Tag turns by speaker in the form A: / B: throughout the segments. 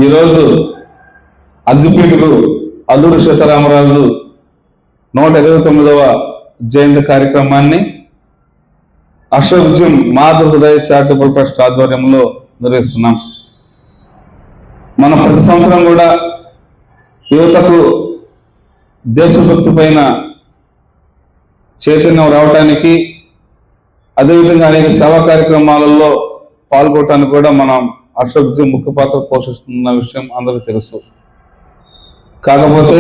A: ఈరోజు అగ్గిపీఠకు అల్లూరి సీతారామరాజు 129వ జయంతి కార్యక్రమాన్ని అశోక్ జిమ్ మాధవ్ హృదయ చారిటబుల్ ట్రస్ట్ ఆధ్వర్యంలో నిర్వహిస్తున్నాం. మనం ప్రతి సంవత్సరం కూడా యువతకు దేశభక్తి పైన చైతన్యం రావటానికి, అదేవిధంగా అనేక సేవా కార్యక్రమాలలో పాల్గొనడానికి కూడా మనం అశోక్ జిమ్ ముఖ్య పాత్ర పోషిస్తున్న విషయం అందరికీ తెలుసు. కాకపోతే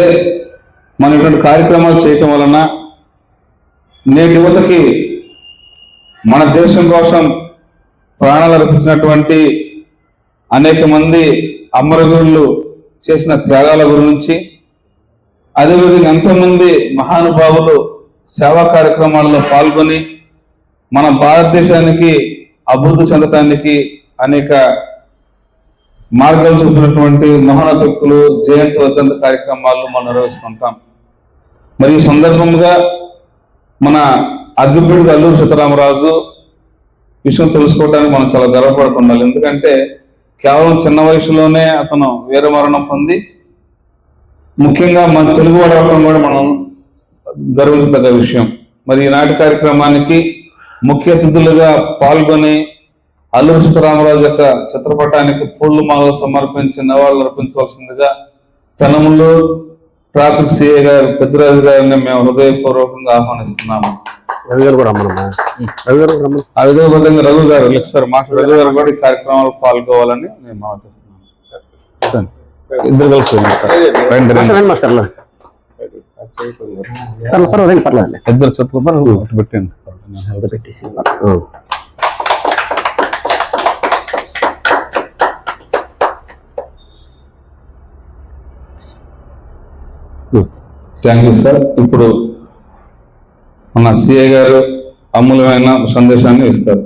A: మన ఇటువంటి కార్యక్రమాలు చేయటం వలన నేటి యువతకి మన దేశం కోసం ప్రాణాలు అర్పించినటువంటి అనేక మంది అమరవీరులు చేసిన త్యాగాల గురించి, అదేవిధంగా ఎంతోమంది మహానుభావులు సేవా కార్యక్రమాల్లో పాల్గొని మన భారతదేశానికి అభివృద్ధి చెందటానికి అనేక మార్గాలు చూపినటువంటి మహోన్నత వ్యక్తులు జయంతి వర్ధంతి కార్యక్రమాలు మనం నిర్వహిస్తుంటాం. మరి ఈ సందర్భంగా మన అగ్గిపీఠకు అల్లూరి సీతారామరాజు విషయం తెలుసుకోవడానికి మనం చాలా గర్వపడుతుండాలి. ఎందుకంటే కేవలం చిన్న వయసులోనే అతను వీరమరణం పొంది, ముఖ్యంగా మన తెలుగు వాడవడం కూడా మనం గర్వించదగ్గ విషయం. మరి ఈనాటి కార్యక్రమానికి ముఖ్య అతిథులుగా పాల్గొని అల్లూరి సీతారామరాజు యొక్క చిత్రపటానికి పూలు మాలలు సమర్పించి నివాళులు అర్పించవలసిందిగా తెనమూరు ట్రాఫిక్ సిఐ గారు పెద్దరాజు గారిని మేము హృదయపూర్వకంగా ఆహ్వానిస్తున్నాము. ఆ విధంగా రఘు గారు లెక్చరర్ మాస్టర్ రఘు గారు కూడా ఈ కార్యక్రమాలు పాల్గొవాలని నేను ఆలోచిస్తున్నాను. ఇద్దరు కలిసి ఇద్దరు చిత్రపటాలు పెట్టండి. Thank you sir. ఇప్పుడు మన సిఐ గారు అమూల్యమైన సందేశాన్ని ఇస్తారు.